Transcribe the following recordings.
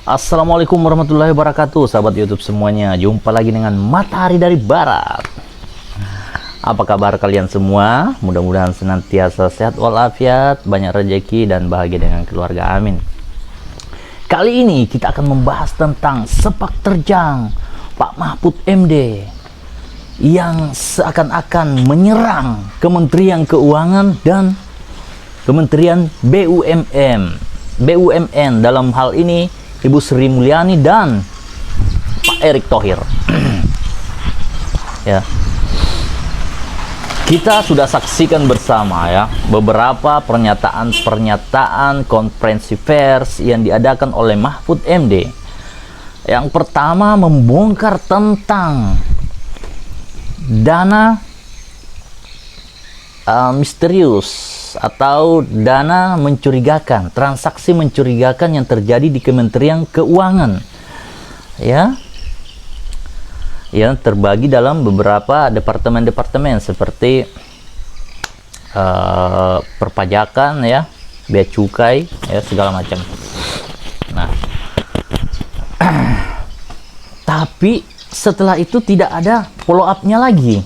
Assalamualaikum warahmatullahi wabarakatuh, sahabat YouTube semuanya. Jumpa lagi dengan Matahari dari Barat. Apa kabar kalian semua? Mudah-mudahan senantiasa sehat walafiat, banyak rezeki dan bahagia dengan keluarga, amin. Kali ini kita akan membahas tentang sepak terjang Pak Mahfud MD yang seakan-akan menyerang Kementerian Keuangan dan Kementerian BUMN, dalam hal ini Ibu Sri Mulyani dan Pak Erick Thohir. Ya, kita sudah saksikan bersama ya beberapa pernyataan konferensi pers yang diadakan oleh Mahfud MD. Yang pertama, membongkar tentang dana misterius atau dana mencurigakan, transaksi mencurigakan yang terjadi di Kementerian Keuangan, ya, yang terbagi dalam beberapa departemen-departemen seperti perpajakan, ya, bea cukai, ya, segala macam. Nah, tapi setelah itu tidak ada follow up-nya lagi.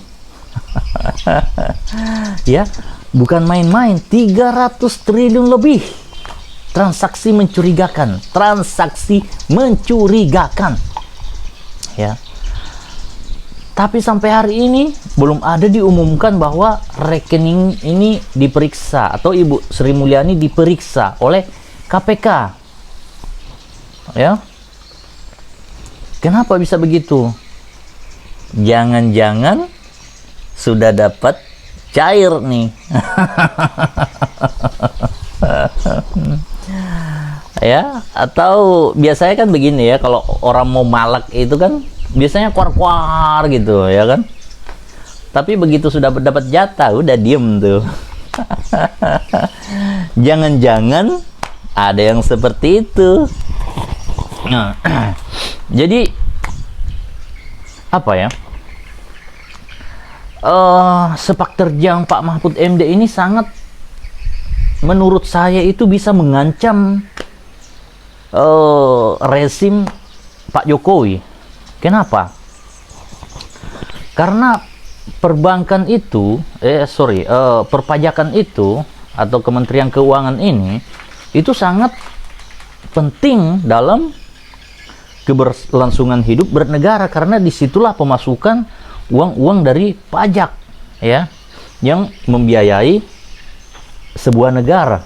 Ya, bukan main-main, 300 triliun lebih transaksi mencurigakan, ya. Tapi sampai hari ini belum ada diumumkan bahwa rekening ini diperiksa atau Ibu Sri Mulyani diperiksa oleh KPK, ya. Kenapa bisa begitu? Jangan-jangan sudah dapat cair nih. Ya, atau biasanya kan begini ya, kalau orang mau malak itu kan biasanya kuar-kuar gitu ya kan, tapi begitu sudah dapat jatah udah diem tuh. Jangan-jangan ada yang seperti itu. Nah, jadi apa ya, sepak terjang Pak Mahfud MD ini sangat, menurut saya itu bisa mengancam rezim Pak Jokowi. Kenapa? Karena perbankan itu, perpajakan itu atau Kementerian Keuangan ini itu sangat penting dalam keberlangsungan hidup bernegara, karena disitulah pemasukan uang-uang dari pajak, ya, yang membiayai sebuah negara.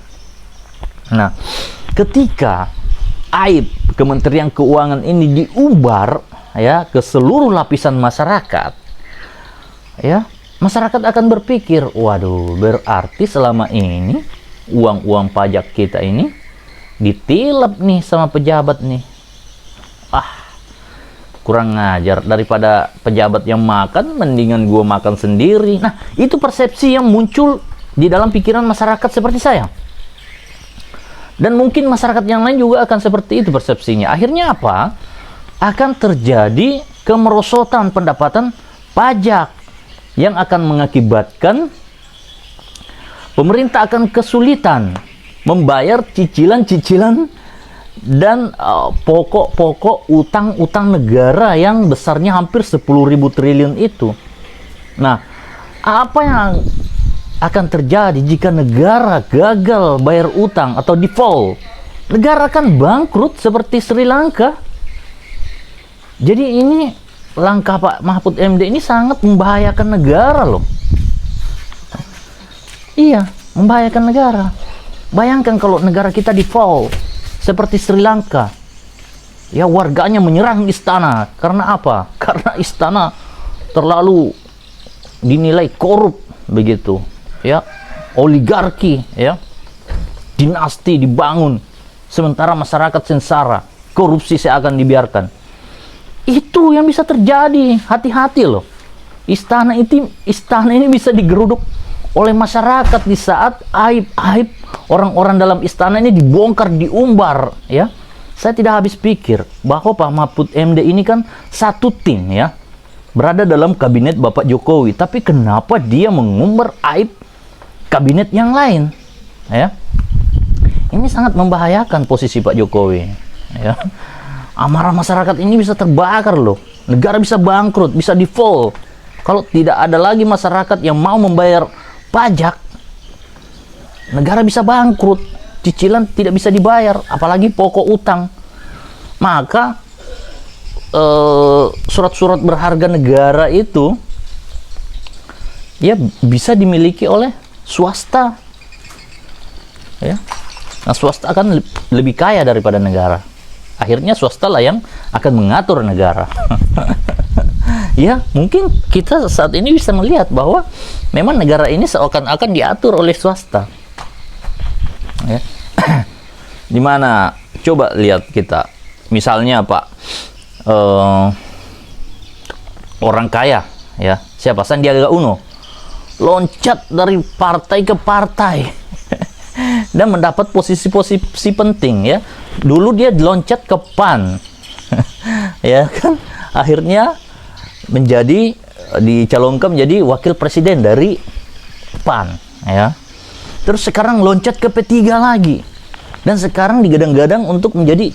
Nah, ketika aib Kementerian Keuangan ini diumbar, ya, ke seluruh lapisan masyarakat, ya, masyarakat akan berpikir, waduh, berarti selama ini uang-uang pajak kita ini ditilep nih sama pejabat nih. Kurang ngajar, daripada pejabat yang makan mendingan gue makan sendiri. Nah, itu persepsi yang muncul di dalam pikiran masyarakat seperti saya, dan mungkin masyarakat yang lain juga akan seperti itu persepsinya. Akhirnya apa? Akan terjadi kemerosotan pendapatan pajak yang akan mengakibatkan pemerintah akan kesulitan membayar cicilan-cicilan dan pokok-pokok utang-utang negara yang besarnya hampir 10.000 triliun itu. Nah, apa yang akan terjadi jika negara gagal bayar utang atau default? Negara kan bangkrut seperti Sri Lanka. Jadi ini langkah Pak Mahfud MD ini sangat membahayakan negara loh. Iya, membahayakan negara. Bayangkan kalau negara kita default seperti Sri Lanka, ya, warganya menyerang istana. Karena apa? Karena istana terlalu dinilai korup begitu, ya, oligarki, ya, dinasti dibangun, sementara masyarakat sengsara, korupsi seakan dibiarkan. Itu yang bisa terjadi. Hati-hati loh. Istana ini bisa digeruduk oleh masyarakat di saat aib-aib orang-orang dalam istana ini dibongkar, diumbar, ya. Saya tidak habis pikir bahwa Pak Mahfud MD ini kan satu tim, ya, berada dalam kabinet Bapak Jokowi, tapi kenapa dia mengumbar aib kabinet yang lain, ya? Ini sangat membahayakan posisi Pak Jokowi, ya. Amarah masyarakat ini bisa terbakar loh. Negara bisa bangkrut, bisa default. Kalau tidak ada lagi masyarakat yang mau membayar pajak, negara bisa bangkrut. Cicilan tidak bisa dibayar, apalagi pokok utang. Maka surat-surat berharga negara itu ya bisa dimiliki oleh swasta. Ya. Nah, swasta akan lebih kaya daripada negara. Akhirnya swasta lah yang akan mengatur negara. Ya, mungkin kita saat ini bisa melihat bahwa memang negara ini seakan-akan diatur oleh swasta. Ya. Dimana coba lihat kita, misalnya Pak, orang kaya, ya, siapa, Sandiaga Uno, loncat dari partai ke partai dan mendapat posisi-posisi penting, ya. Dulu dia loncat ke PAN, ya kan, akhirnya dicalonkan menjadi wakil presiden dari PAN, ya. Terus sekarang loncat ke P3 lagi, dan sekarang digadang-gadang untuk menjadi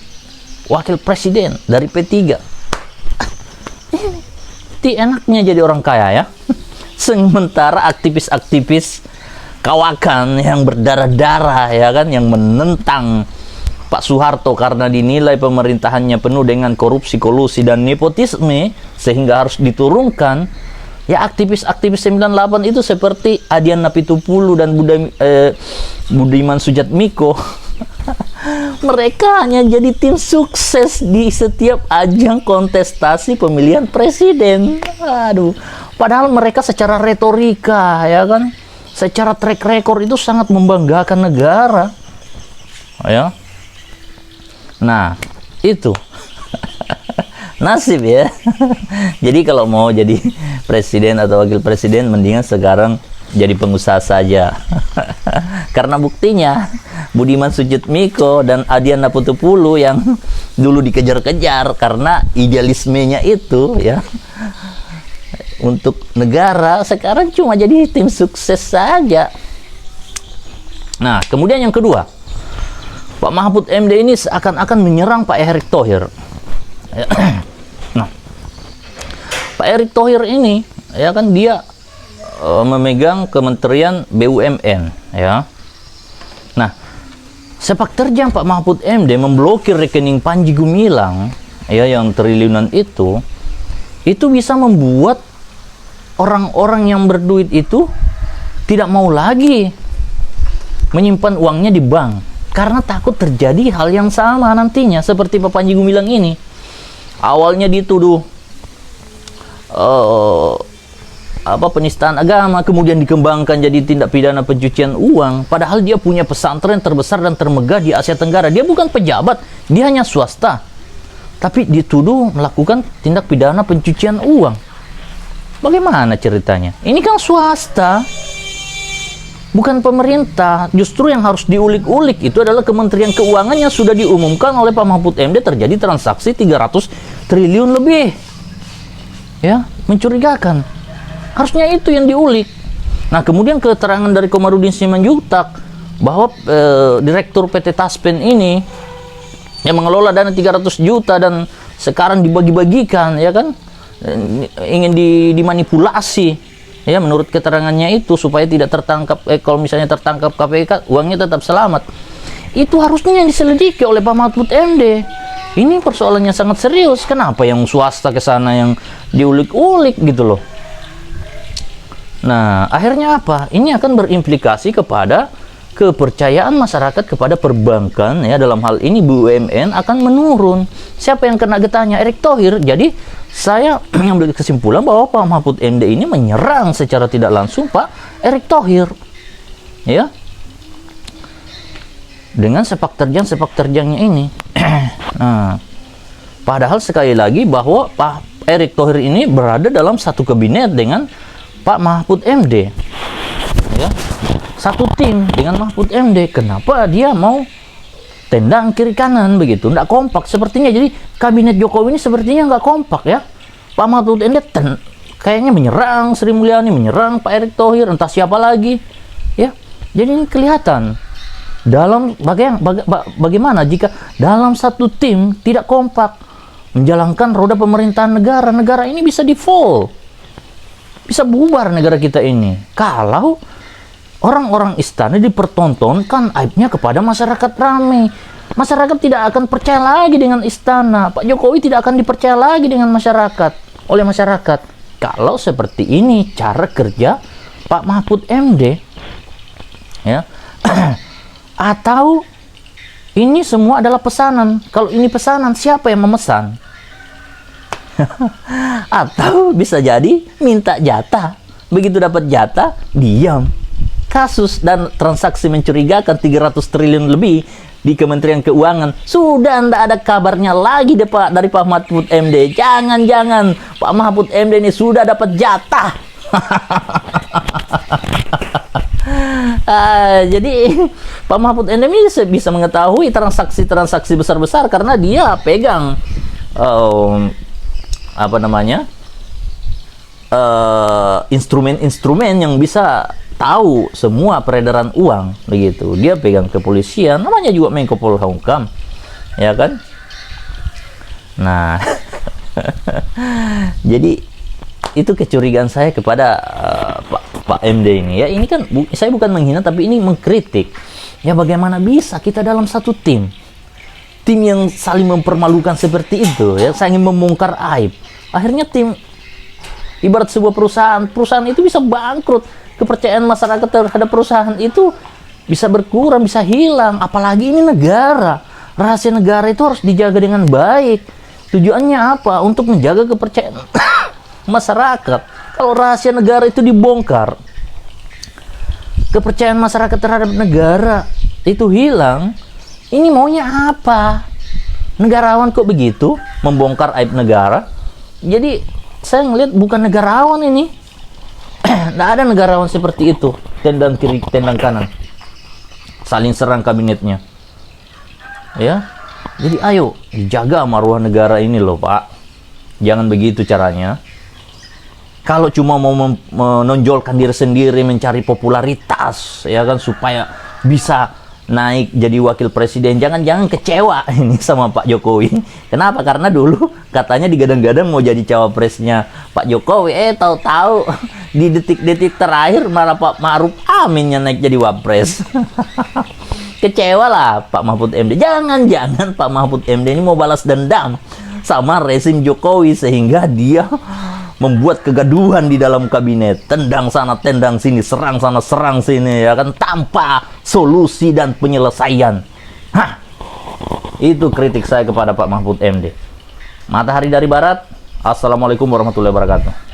wakil presiden dari P3. Ini enaknya jadi orang kaya, ya. Sementara aktivis-aktivis kawakan yang berdarah-darah, ya kan, yang menentang Pak Soeharto karena dinilai pemerintahannya penuh dengan korupsi, kolusi, dan nepotisme sehingga harus diturunkan. Ya, aktivis-aktivis 98 itu seperti Adian Napitupulu dan Budiman Sujatmiko. Mereka hanya jadi tim sukses di setiap ajang kontestasi pemilihan presiden. Aduh, padahal mereka secara retorika, ya kan, secara track record itu sangat membanggakan negara, ya. Nah, itu nasib, ya. Jadi kalau mau jadi presiden atau wakil presiden, mendingan sekarang jadi pengusaha saja. Karena buktinya Budiman Sujatmiko dan Adian Napitupulu yang dulu dikejar-kejar karena idealismenya itu, ya, untuk negara, sekarang cuma jadi tim sukses saja. Nah, kemudian yang kedua, Pak Mahfud MD ini seakan-akan menyerang Pak Erick Thohir. Nah, Pak Erick Thohir ini, ya kan, dia memegang Kementerian BUMN, ya. Nah, sepak terjang Pak Mahfud MD memblokir rekening Panji Gumilang, ya, yang triliunan itu bisa membuat orang-orang yang berduit itu tidak mau lagi menyimpan uangnya di bank karena takut terjadi hal yang sama nantinya seperti Pak Panji Gumilang ini. Awalnya dituduh penistaan agama, kemudian dikembangkan jadi tindak pidana pencucian uang, padahal dia punya pesantren terbesar dan termegah di Asia Tenggara. Dia bukan pejabat, dia hanya swasta, tapi dituduh melakukan tindak pidana pencucian uang. Bagaimana ceritanya? Ini kan swasta, bukan pemerintah. Justru yang harus diulik-ulik itu adalah Kementerian Keuangan yang sudah diumumkan oleh Pak Mahfud MD terjadi transaksi 300 triliun lebih. Ya, mencurigakan. Harusnya itu yang diulik. Nah, kemudian keterangan dari Komarudin Simanjuntak bahwa Direktur PT Taspen ini yang mengelola dana 300 juta dan sekarang dibagi-bagikan, ya kan, ingin dimanipulasi, ya, menurut keterangannya itu supaya tidak tertangkap, kalau misalnya tertangkap KPK uangnya tetap selamat. Itu harusnya yang diselidiki oleh Pak Mahfud MD. Ini persoalannya sangat serius. Kenapa yang swasta ke sana yang diulik-ulik gitu loh? Nah, akhirnya apa? Ini akan berimplikasi kepada kepercayaan masyarakat kepada perbankan, ya, dalam hal ini BUMN akan menurun. Siapa yang kena getahnya? Erick Thohir. Jadi saya mengambil kesimpulan bahwa Pak Mahfud MD ini menyerang secara tidak langsung Pak Erick Thohir, ya, dengan sepak terjangnya ini. Nah, padahal sekali lagi bahwa Pak Erick Thohir ini berada dalam satu kabinet dengan Pak Mahfud MD, ya, satu tim dengan Mahfud MD. Kenapa dia mau tendang kiri kanan begitu? Nggak kompak sepertinya. Jadi kabinet Jokowi ini sepertinya nggak kompak, ya. Pak Mahfud MD kayaknya menyerang Sri Mulyani, menyerang Pak Erick Thohir, entah siapa lagi, ya. Jadi ini kelihatan dalam bagaimana jika dalam satu tim tidak kompak. menjalankan roda pemerintahan negara. Negara ini bisa default, bisa bubar negara kita ini kalau orang-orang istana dipertontonkan aibnya kepada masyarakat ramai. Masyarakat tidak akan percaya lagi dengan istana. Pak Jokowi tidak akan dipercaya lagi dengan masyarakat, oleh masyarakat. Kalau seperti ini cara kerja Pak Mahfud MD, ya. Atau ini semua adalah pesanan. Kalau ini pesanan, siapa yang memesan? Atau bisa jadi minta jatah. Begitu dapat jatah, diam. Kasus dan transaksi mencurigakan 300 triliun lebih di Kementerian Keuangan sudah tidak ada kabarnya lagi dari Pak Mahfud MD. Jangan-jangan Pak Mahfud MD ini sudah dapat jatah. Jadi Pak Mahfud MD ini bisa mengetahui transaksi-transaksi besar-besar karena dia pegang instrumen-instrumen yang bisa tahu semua peredaran uang, begitu. Dia pegang kepolisian, namanya juga Menko Polhukam, ya kan? Nah, jadi itu kecurigaan saya kepada Pak MD ini. Ya, ini kan saya bukan menghina, tapi ini mengkritik. Ya, bagaimana bisa kita dalam satu tim yang saling mempermalukan seperti itu, ya, saling membongkar aib. Akhirnya tim, ibarat sebuah perusahaan itu bisa bangkrut. Kepercayaan masyarakat terhadap perusahaan itu bisa berkurang, bisa hilang. Apalagi ini negara. Rahasia negara itu harus dijaga dengan baik. Tujuannya apa? Untuk menjaga kepercayaan masyarakat. Kalau rahasia negara itu dibongkar, kepercayaan masyarakat terhadap negara itu hilang, ini maunya apa? Negarawan kok begitu? Membongkar aib negara? Jadi saya ngelihat bukan negarawan ini. Tidak ada negarawan seperti itu, tendang kiri, tendang kanan, saling serang kabinetnya. Ya, jadi ayo dijaga marwah negara ini loh, Pak. Jangan begitu caranya. Kalau cuma mau menonjolkan diri sendiri, mencari popularitas, ya kan, supaya bisa naik jadi wakil presiden, jangan-jangan kecewa ini sama Pak Jokowi. Kenapa? Karena dulu katanya digadang-gadang mau jadi cawapresnya Pak Jokowi, tahu-tahu di detik-detik terakhir malah Pak Ma'ruf Amin yang naik jadi wapres. Kecewa lah Pak Mahfud MD. Jangan-jangan Pak Mahfud MD ini mau balas dendam sama rezim Jokowi sehingga dia membuat kegaduhan di dalam kabinet, tendang sana, tendang sini, serang sana, serang sini, ya kan, tanpa solusi dan penyelesaian. Hah, itu kritik saya kepada Pak Mahfud MD. Matahari dari Barat. Assalamualaikum warahmatullahi wabarakatuh.